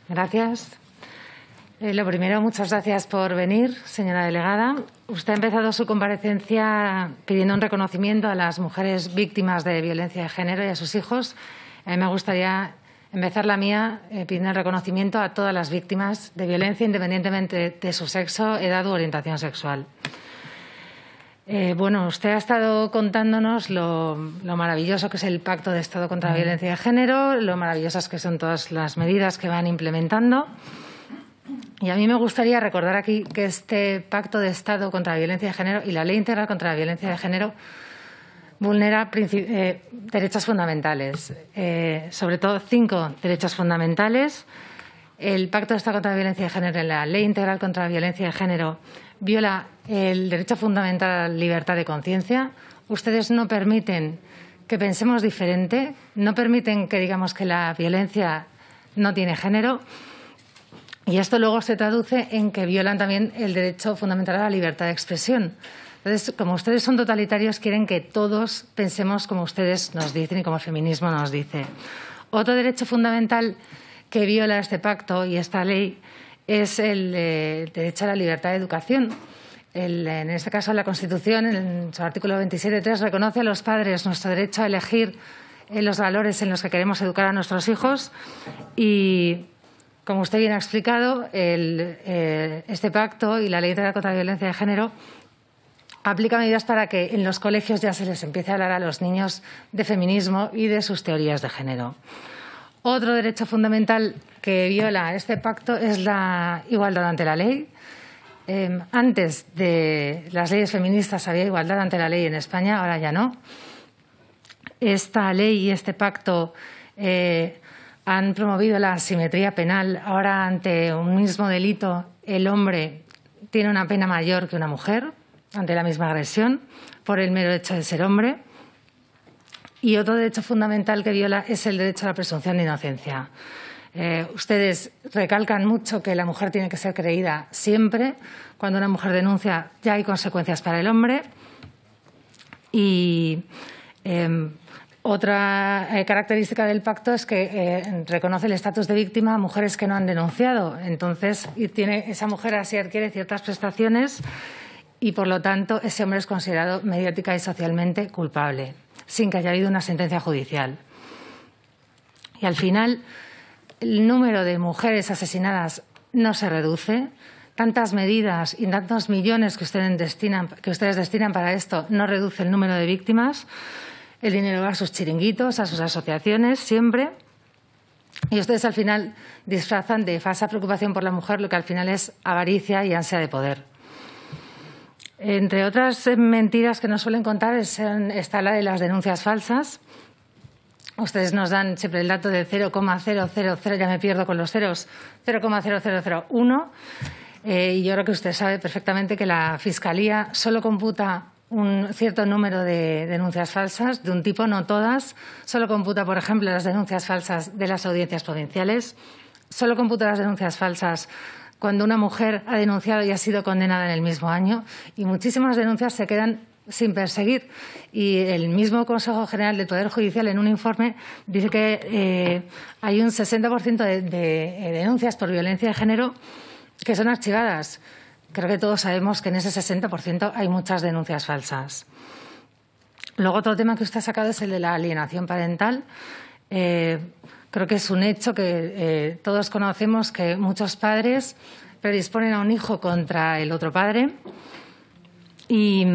Gracias. Lo primero, muchas gracias por venir, señora delegada. Usted ha empezado su comparecencia pidiendo un reconocimiento a las mujeres víctimas de violencia de género y a sus hijos. A mí me gustaría empezar la mía pidiendo el reconocimiento a todas las víctimas de violencia, independientemente de su sexo, edad u orientación sexual. Bueno, usted ha estado contándonos lo maravilloso que es el Pacto de Estado contra la Violencia de Género, lo maravillosas que son todas las medidas que van implementando. Y a mí me gustaría recordar aquí que este Pacto de Estado contra la Violencia de Género y la Ley Integral contra la Violencia de Género vulnera derechos fundamentales, sobre todo 5 derechos fundamentales. El Pacto de Estado contra la Violencia de Género y la Ley Integral contra la Violencia de Género viola el derecho fundamental a la libertad de conciencia. Ustedes no permiten que pensemos diferente, no permiten que digamos que la violencia no tiene género. Y esto luego se traduce en que violan también el derecho fundamental a la libertad de expresión. Entonces, como ustedes son totalitarios, quieren que todos pensemos como ustedes nos dicen y como el feminismo nos dice. Otro derecho fundamental que viola este pacto y esta ley es el derecho a la libertad de educación. En este caso, la Constitución, en su artículo 27.3, reconoce a los padres nuestro derecho a elegir los valores en los que queremos educar a nuestros hijos y, como usted bien ha explicado, este pacto y la Ley Integral contra la Violencia de Género aplica medidas para que en los colegios ya se les empiece a hablar a los niños de feminismo y de sus teorías de género. Otro derecho fundamental que viola este pacto es la igualdad ante la ley. Antes de las leyes feministas había igualdad ante la ley en España, ahora ya no. Esta ley y este pacto han promovido la asimetría penal. Ahora, ante un mismo delito, el hombre tiene una pena mayor que una mujer ante la misma agresión por el mero hecho de ser hombre. Y otro derecho fundamental que viola es el derecho a la presunción de inocencia. Ustedes recalcan mucho que la mujer tiene que ser creída siempre. Cuando una mujer denuncia ya hay consecuencias para el hombre. Y otra característica del pacto es que reconoce el estatus de víctima a mujeres que no han denunciado. Entonces, esa mujer así adquiere ciertas prestaciones y, por lo tanto, ese hombre es considerado mediática y socialmente culpable, sin que haya habido una sentencia judicial. Y, al final, el número de mujeres asesinadas no se reduce. Tantas medidas y tantos millones que ustedes destinan para esto no reduce el número de víctimas. El dinero va a sus chiringuitos, a sus asociaciones, siempre. Y ustedes, al final, disfrazan de falsa preocupación por la mujer lo que al final es avaricia y ansia de poder. Entre otras mentiras que nos suelen contar está la de las denuncias falsas. Ustedes nos dan siempre el dato de 0,000, ya me pierdo con los ceros, 0,0001. Y yo creo que usted sabe perfectamente que la Fiscalía solo computa un cierto número de denuncias falsas, de un tipo, no todas. Solo computa, por ejemplo, las denuncias falsas de las audiencias provinciales. Solo computa las denuncias falsas cuando una mujer ha denunciado y ha sido condenada en el mismo año. Y muchísimas denuncias se quedan sin perseguir. Y el mismo Consejo General del Poder Judicial, en un informe, dice que hay un 60% de denuncias por violencia de género que son archivadas. Creo que todos sabemos que en ese 60% hay muchas denuncias falsas. Luego, otro tema que usted ha sacado es el de la alienación parental. Creo que es un hecho que todos conocemos, que muchos padres predisponen a un hijo contra el otro padre. Y,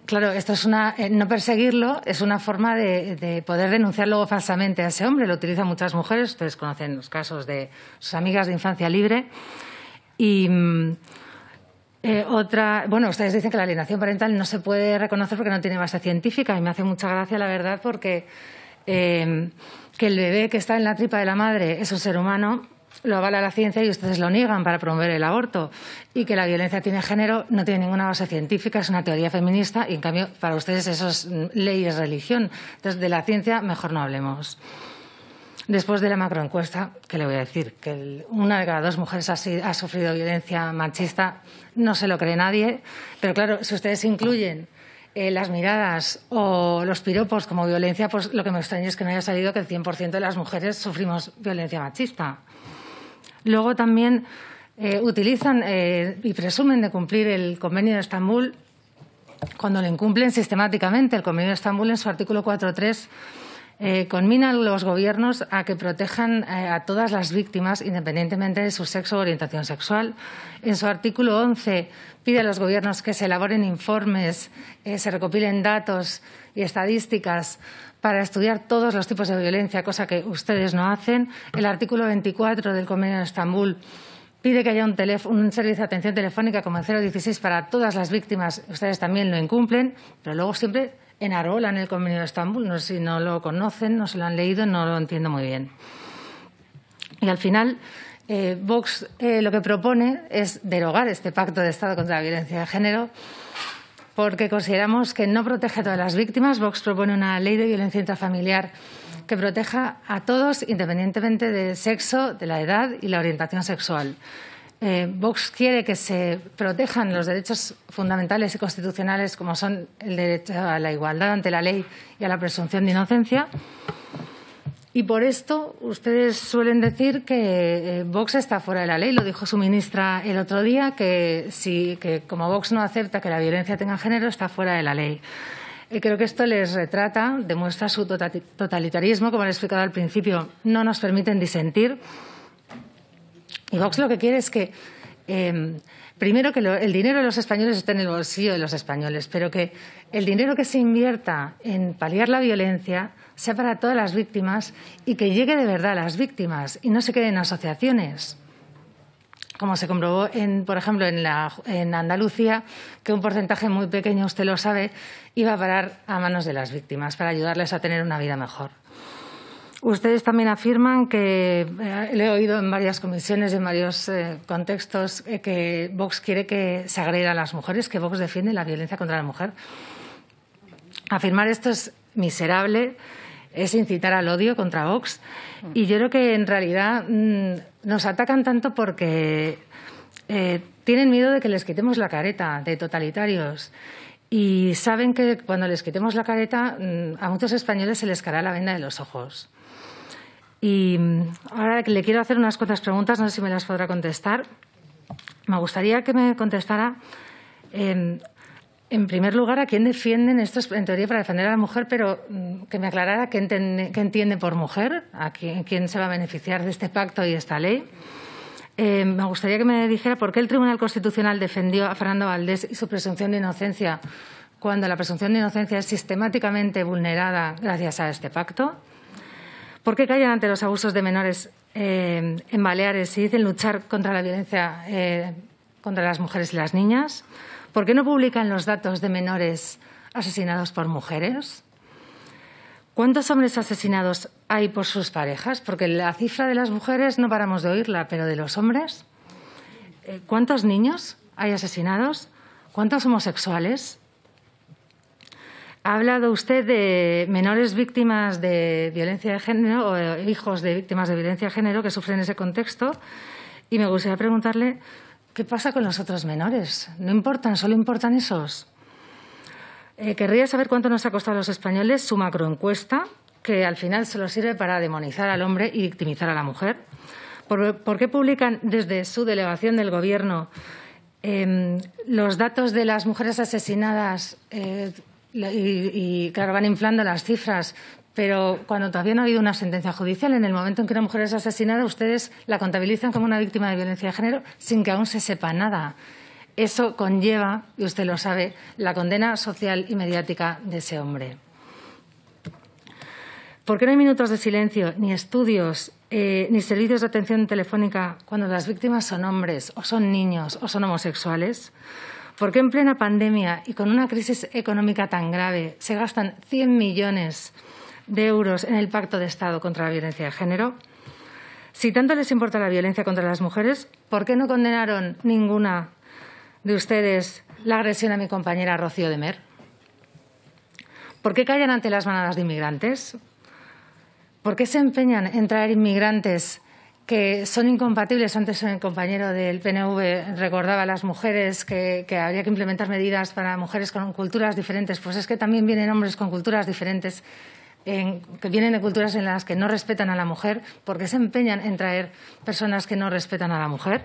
claro, esto es no perseguirlo es una forma de poder denunciar luego falsamente a ese hombre. Lo utilizan muchas mujeres. Ustedes conocen los casos de sus amigas de infancia libre. Y ustedes dicen que la alienación parental no se puede reconocer porque no tiene base científica. Y me hace mucha gracia, la verdad, porque que el bebé que está en la tripa de la madre es un ser humano, lo avala la ciencia y ustedes lo niegan para promover el aborto. Y que la violencia tiene género no tiene ninguna base científica, es una teoría feminista y, en cambio, para ustedes eso es ley, es religión. Entonces, de la ciencia mejor no hablemos. Después de la macroencuesta, ¿qué le voy a decir? Que una de cada 2 mujeres ha sufrido violencia machista, no se lo cree nadie. Pero claro, si ustedes incluyen las miradas o los piropos como violencia, pues lo que me extraña es que no haya salido que el 100% de las mujeres sufrimos violencia machista. Luego también utilizan y presumen de cumplir el Convenio de Estambul cuando lo incumplen sistemáticamente. El Convenio de Estambul, en su artículo 4.3, conmina a los gobiernos a que protejan a todas las víctimas independientemente de su sexo o orientación sexual. En su artículo 11 pide a los gobiernos que se elaboren informes, se recopilen datos y estadísticas para estudiar todos los tipos de violencia, cosa que ustedes no hacen. El artículo 24 del Convenio de Estambul pide que haya un servicio de atención telefónica como el 016 para todas las víctimas. Ustedes también lo incumplen, pero luego siempre enarbolan el Convenio de Estambul. No sé si no lo conocen, no se lo han leído, no lo entiendo muy bien. Y al final, Vox lo que propone es derogar este Pacto de Estado contra la Violencia de Género porque consideramos que no protege a todas las víctimas. Vox propone una ley de violencia intrafamiliar que proteja a todos independientemente del sexo, de la edad y la orientación sexual. Vox quiere que se protejan los derechos fundamentales y constitucionales como son el derecho a la igualdad ante la ley y a la presunción de inocencia. Y por esto ustedes suelen decir que Vox está fuera de la ley. Lo dijo su ministra el otro día, que como Vox no acepta que la violencia tenga género, está fuera de la ley. Creo que esto les retrata, demuestra su totalitarismo. Como les he explicado al principio, no nos permiten disentir. Y Vox lo que quiere es que, primero, que el dinero de los españoles esté en el bolsillo de los españoles, pero que el dinero que se invierta en paliar la violencia sea para todas las víctimas y que llegue de verdad a las víctimas y no se quede en asociaciones. Como se comprobó, por ejemplo, en Andalucía, que un porcentaje muy pequeño, usted lo sabe, iba a parar a manos de las víctimas para ayudarles a tener una vida mejor. Ustedes también afirman que, le he oído en varias comisiones y en varios contextos, que Vox quiere que se agreda a las mujeres, que Vox defiende la violencia contra la mujer. Afirmar esto es miserable, es incitar al odio contra Vox. Y yo creo que en realidad nos atacan tanto porque tienen miedo de que les quitemos la careta de totalitarios. Y saben que cuando les quitemos la careta a muchos españoles se les caerá la venda de los ojos. Y ahora le quiero hacer unas cuantas preguntas, no sé si me las podrá contestar. Me gustaría que me contestara, en primer lugar, a quién defienden estos, en teoría, para defender a la mujer, pero que me aclarara qué entiende por mujer, a quién se va a beneficiar de este pacto y de esta ley. Me gustaría que me dijera por qué el Tribunal Constitucional defendió a Fernando Valdés y su presunción de inocencia cuando la presunción de inocencia es sistemáticamente vulnerada gracias a este pacto. ¿Por qué callan ante los abusos de menores en Baleares y dicen luchar contra la violencia contra las mujeres y las niñas? ¿Por qué no publican los datos de menores asesinados por mujeres? ¿Cuántos hombres asesinados hay por sus parejas? Porque la cifra de las mujeres no paramos de oírla, pero de los hombres. ¿Cuántos niños hay asesinados? ¿Cuántos homosexuales? Ha hablado usted de menores víctimas de violencia de género o hijos de víctimas de violencia de género que sufren ese contexto y me gustaría preguntarle qué pasa con los otros menores. ¿No importan? ¿Solo importan esos? Querría saber cuánto nos ha costado a los españoles su macroencuesta, que al final solo sirve para demonizar al hombre y victimizar a la mujer. ¿Por qué publican desde su delegación del Gobierno los datos de las mujeres asesinadas y claro, van inflando las cifras, pero cuando todavía no ha habido una sentencia judicial, en el momento en que una mujer es asesinada, ustedes la contabilizan como una víctima de violencia de género sin que aún se sepa nada? Eso conlleva, y usted lo sabe, la condena social y mediática de ese hombre. ¿Por qué no hay minutos de silencio, ni estudios, ni servicios de atención telefónica cuando las víctimas son hombres, o son niños, o son homosexuales? ¿Por qué en plena pandemia y con una crisis económica tan grave se gastan 100 millones de euros en el Pacto de Estado contra la violencia de género? Si tanto les importa la violencia contra las mujeres, ¿por qué no condenaron ninguna de ustedes la agresión a mi compañera Rocío de Mer? ¿Por qué callan ante las manadas de inmigrantes? ¿Por qué se empeñan en traer inmigrantes que son incompatibles. Antes el compañero del PNV recordaba a las mujeres que habría que implementar medidas para mujeres con culturas diferentes. Pues es que también vienen hombres con culturas diferentes, que vienen de culturas en las que no respetan a la mujer, porque se empeñan en traer personas que no respetan a la mujer.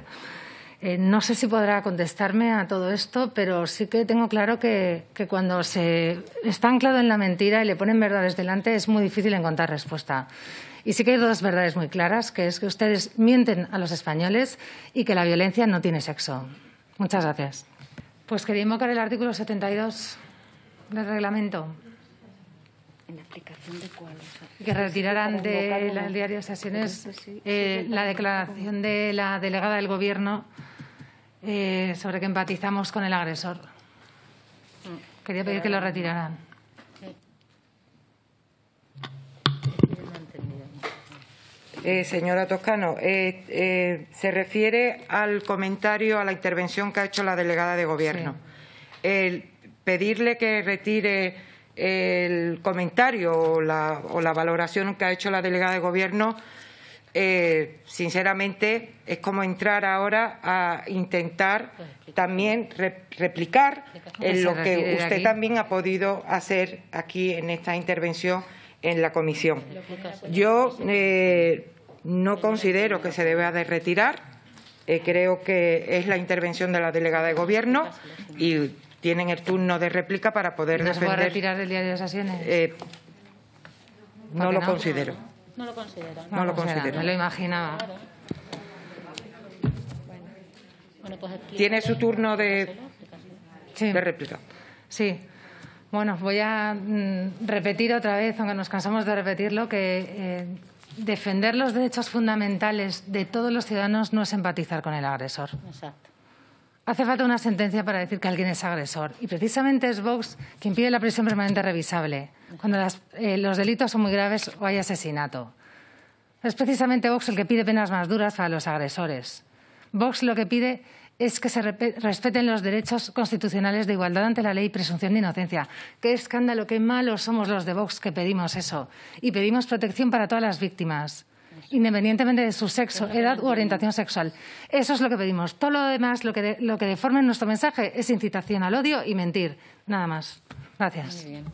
No sé si podrá contestarme a todo esto, pero sí que tengo claro que cuando se está anclado en la mentira y le ponen verdades delante es muy difícil encontrar respuesta. Y sí que hay dos verdades muy claras, que es que ustedes mienten a los españoles y que la violencia no tiene sexo. Muchas gracias. Pues quería invocar el artículo 72 del reglamento. ¿En aplicación de cuál? Que retiraran del diario de sesiones la declaración de la delegada del Gobierno sobre que empatizamos con el agresor. Quería pedir que lo retiraran. Señora Toscano, se refiere al comentario, a la intervención que ha hecho la delegada de Gobierno. Sí. Pedirle que retire el comentario o la valoración que ha hecho la delegada de Gobierno, sinceramente, es como entrar ahora a intentar también replicar en lo que usted también ha podido hacer aquí en esta intervención en la comisión. Yo no considero que se deba de retirar. Creo que es la intervención de la delegada de Gobierno y tienen el turno de réplica para poder defender. ¿No se puede retirar del diario de sesiones? No lo considero. No lo considero. No lo considero. Me lo imaginaba. Bueno, pues tiene su turno de réplica. Sí. Bueno, voy a repetir otra vez, aunque nos cansamos de repetirlo, que defender los derechos fundamentales de todos los ciudadanos no es empatizar con el agresor. Exacto. Hace falta una sentencia para decir que alguien es agresor. Y precisamente es Vox quien pide la prisión permanente revisable, cuando los delitos son muy graves o hay asesinato. Es precisamente Vox el que pide penas más duras para los agresores. Vox lo que pide es que se respeten los derechos constitucionales de igualdad ante la ley y presunción de inocencia. ¡Qué escándalo, qué malos somos los de Vox que pedimos eso! Y pedimos protección para todas las víctimas, independientemente de su sexo, edad u orientación sexual. Eso es lo que pedimos. Todo lo demás, lo que deforme nuestro mensaje, es incitación al odio y mentir. Nada más. Gracias. Muy bien.